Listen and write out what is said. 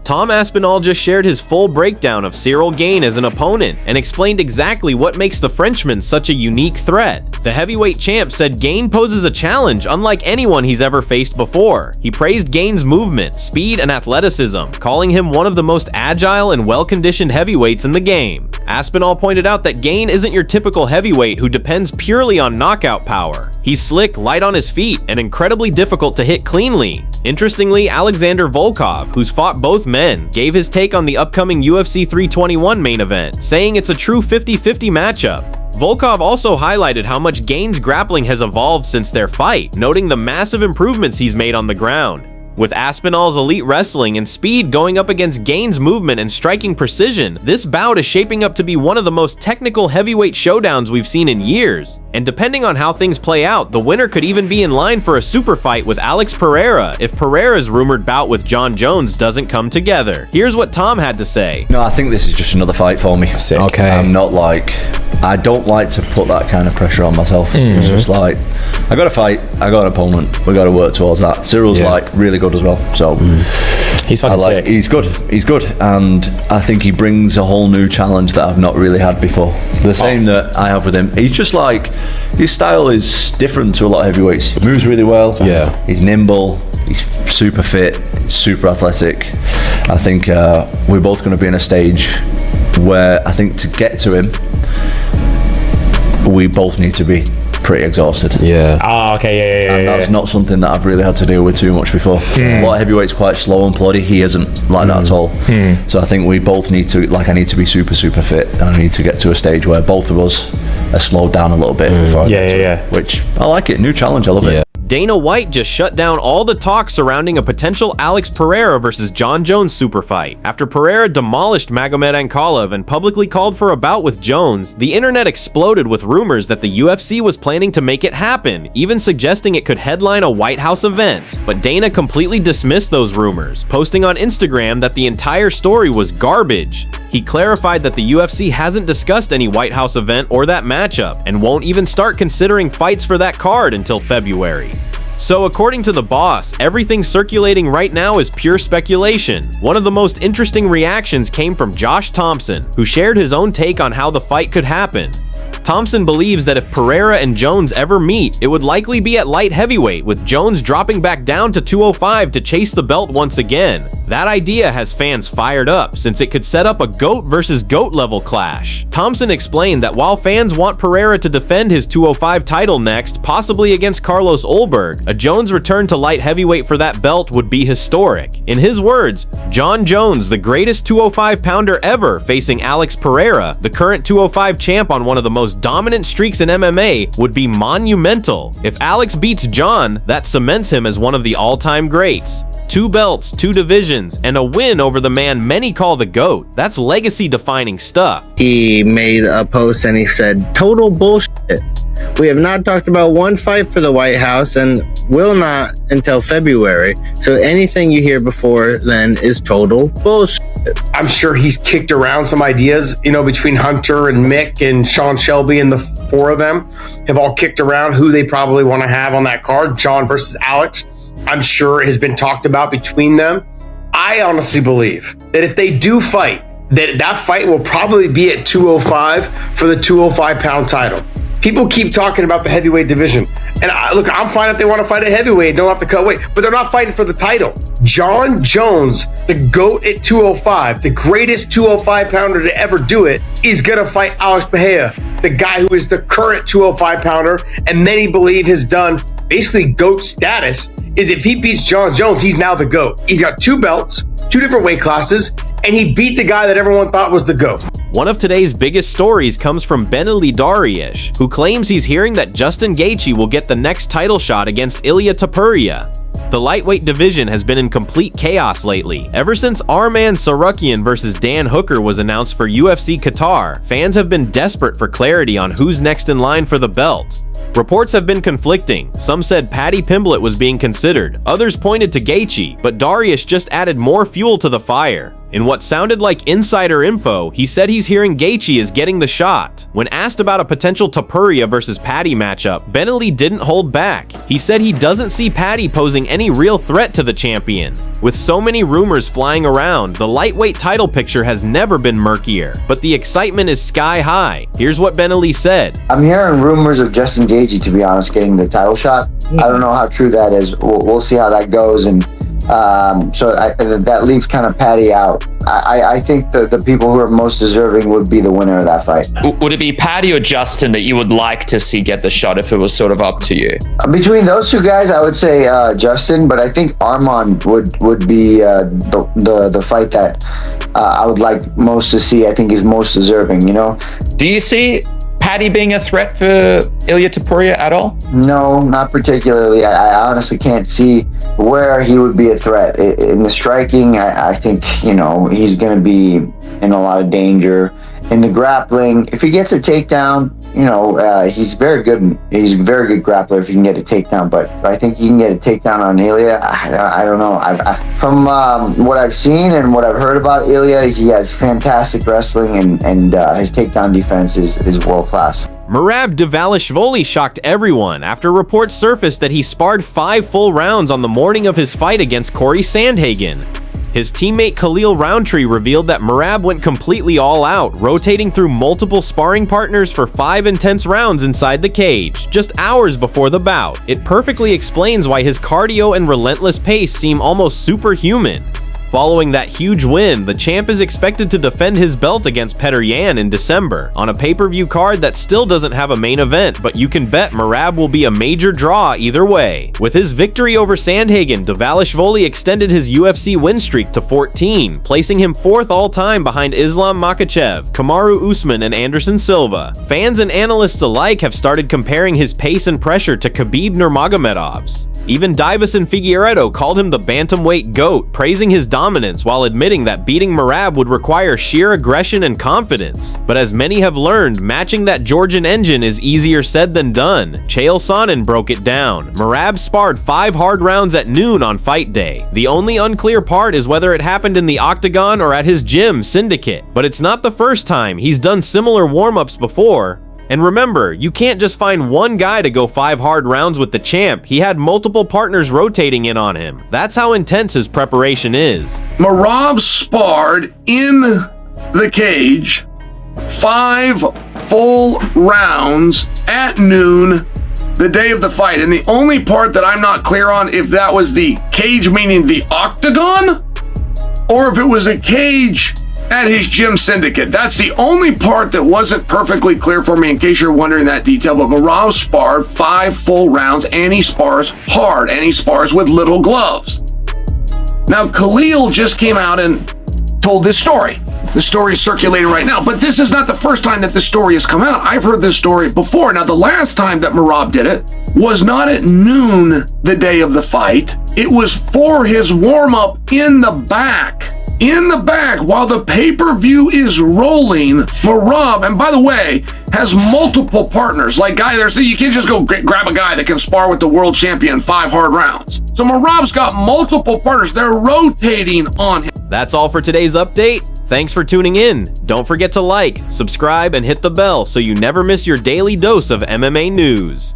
Tom Aspinall just shared his full breakdown of Ciryl Gane as an opponent and explained exactly what makes the Frenchman such a unique threat. The heavyweight champ said Gane poses a challenge unlike anyone he's ever faced before. He praised Gane's movement, speed, and athleticism, calling him one of the most agile and well-conditioned heavyweights in the game. Aspinall pointed out that Gane isn't your typical heavyweight who depends purely on knockout power. He's slick, light on his feet, and incredibly difficult to hit cleanly. Interestingly, Alexander Volkov, who's fought both men, gave his take on the upcoming UFC 321 main event, saying it's a true 50-50 matchup. Volkov also highlighted how much Gane's grappling has evolved since their fight, noting the massive improvements he's made on the ground. With Aspinall's elite wrestling and speed going up against Gane's movement and striking precision, this bout is shaping up to be one of the most technical heavyweight showdowns we've seen in years. And depending on how things play out, the winner could even be in line for a super fight with Alex Pereira if Pereira's rumored bout with Jon Jones doesn't come together. Here's what Tom had to say. No, I think this is just another fight for me. Sick. Okay. I don't like to put that kind of pressure on myself. It's just like, I got to fight, I got an opponent, we got to work towards that. Cyryl's like really good as well, so he's fucking sick. He's good, and I think he brings a whole new challenge that I've not really had before. The same that I have with him. He's just like, his style is different to a lot of heavyweights. He moves really well. Yeah. He's nimble. He's super fit. Super athletic. I think we're both going to be in a stage where I think to get to him, we both need to be pretty exhausted. Yeah. Oh, okay, yeah. And that's not something that I've really had to deal with too much before. A lot of heavyweights quite slow and ploddy. He isn't like that at all. So I think we both need to, I need to be super fit, and I need to get to a stage where both of us are slowed down a little bit before I get to it. Which I like it. New challenge. I love it. Dana White just shut down all the talk surrounding a potential Alex Pereira versus Jon Jones super fight. After Pereira demolished Magomed Ankalaev and publicly called for a bout with Jones, the internet exploded with rumors that the UFC was planning to make it happen, even suggesting it could headline a White House event. But Dana completely dismissed those rumors, posting on Instagram that the entire story was garbage. He clarified that the UFC hasn't discussed any White House event or that matchup, and won't even start considering fights for that card until February. So according to the boss, everything circulating right now is pure speculation. One of the most interesting reactions came from Josh Thompson, who shared his own take on how the fight could happen. Thompson believes that if Pereira and Jones ever meet, it would likely be at light heavyweight, with Jones dropping back down to 205 to chase the belt once again. That idea has fans fired up, since it could set up a GOAT versus GOAT level clash. Thompson explained that while fans want Pereira to defend his 205 title next, possibly against Carlos Ulberg, a Jones return to light heavyweight for that belt would be historic. In his words, Jon Jones, the greatest 205 pounder ever, facing Alex Pereira, the current 205 champ on one of the most dominant streaks in MMA, would be monumental. If Alex beats Jon, that cements him as one of the all-time greats. 2 belts, 2 divisions, and a win over the man many call the GOAT. That's legacy-defining stuff. He made a post and he said, "Total bullshit. We have not talked about one fight for the White House and will not until February. So anything you hear before then is total bullshit." I'm sure he's kicked around some ideas, between Hunter and Mick and Sean Shelby, and the 4 of them have all kicked around who they probably want to have on that card. Jon versus Alex, I'm sure, has been talked about between them. I honestly believe that if they do fight, that fight will probably be at 205 for the 205-pound title. People keep talking about the heavyweight division. And I'm fine if they want to fight at heavyweight, don't have to cut weight, but they're not fighting for the title. Jon Jones, the GOAT at 205, the greatest 205 pounder to ever do it, is going to fight Alex Pereira, the guy who is the current 205 pounder, and many believe has done basically GOAT status. Is if he beats Jon Jones, he's now the GOAT. He's got 2 belts, 2 different weight classes, and he beat the guy that everyone thought was the GOAT. One of today's biggest stories comes from Beneil Dariush, who claims he's hearing that Justin Gaethje will get the next title shot against Ilia Topuria. The lightweight division has been in complete chaos lately. Ever since Arman Tsarukyan versus Dan Hooker was announced for UFC Qatar, fans have been desperate for clarity on who's next in line for the belt. Reports have been conflicting. Some said Paddy Pimblett was being considered, others pointed to Gaethje, but Dariush just added more fuel to the fire. In what sounded like insider info, he said he's hearing Gaethje is getting the shot. When asked about a potential Topuria versus Paddy matchup, Beneil didn't hold back. He said he doesn't see Paddy posing any real threat to the champion. With so many rumors flying around, the lightweight title picture has never been murkier, but the excitement is sky high. Here's what Beneil said. I'm hearing rumors of Justin Gaethje, to be honest, getting the title shot. I don't know how true that is. We'll see how that goes, and that leaves kind of Paddy out. I think the people who are most deserving would be the winner of that fight. Would it be Paddy or Justin that you would like to see get the shot if it was sort of up to you? Between those two guys, I would say Justin, but I think Armand would be the fight that I would like most to see. I think he's most deserving, you know? Do you see Paddy being a threat for Ilia Topuria at all? No, not particularly. I honestly can't see where he would be a threat. In the striking, I think, you know, he's going to be in a lot of danger. In the grappling, if he gets a takedown, you know, he's very good. He's a very good grappler if he can get a takedown. But I think he can get a takedown on Ilia. I don't know. From what I've seen and what I've heard about Ilia, he has fantastic wrestling, and his takedown defense is world class. Merab Dvalishvili shocked everyone after reports surfaced that he sparred 5 full rounds on the morning of his fight against Corey Sandhagen. His teammate Khalil Roundtree revealed that Merab went completely all out, rotating through multiple sparring partners for 5 intense rounds inside the cage, just hours before the bout. It perfectly explains why his cardio and relentless pace seem almost superhuman. Following that huge win, the champ is expected to defend his belt against Pereira in December, on a pay-per-view card that still doesn't have a main event, but you can bet Merab will be a major draw either way. With his victory over Sandhagen, Dvalishvili extended his UFC win streak to 14, placing him 4th all-time behind Islam Makhachev, Kamaru Usman, and Anderson Silva. Fans and analysts alike have started comparing his pace and pressure to Khabib Nurmagomedov's. Even Deiveson Figueiredo called him the bantamweight GOAT, praising his dominance while admitting that beating Merab would require sheer aggression and confidence. But as many have learned, matching that Georgian engine is easier said than done. Chael Sonnen broke it down. Merab sparred 5 hard rounds at noon on fight day. The only unclear part is whether it happened in the octagon or at his gym, Syndicate. But it's not the first time. He's done similar warm-ups before. And remember, you can't just find one guy to go 5 hard rounds with the champ. He had multiple partners rotating in on him. That's how intense his preparation is. Merab sparred in the cage 5 full rounds at noon the day of the fight. And the only part that I'm not clear on, if that was the cage meaning the octagon, or if it was a cage at his gym, Syndicate. That's the only part that wasn't perfectly clear for me, in case you're wondering that detail. But Merab sparred 5 full rounds, and he spars hard, and he spars with little gloves. Now, Khalil just came out and told this story. The story is circulating right now, but this is not the first time that this story has come out. I've heard this story before. Now, the last time that Merab did it was not at noon the day of the fight. It was for his warm-up in the back. In the back, while the pay-per-view is rolling, Merab, and by the way, has multiple partners. Like, you can't just go grab a guy that can spar with the world champion 5 hard rounds. So Merab's got multiple partners. They're rotating on him. That's all for today's update. Thanks for tuning in. Don't forget to like, subscribe, and hit the bell so you never miss your daily dose of MMA news.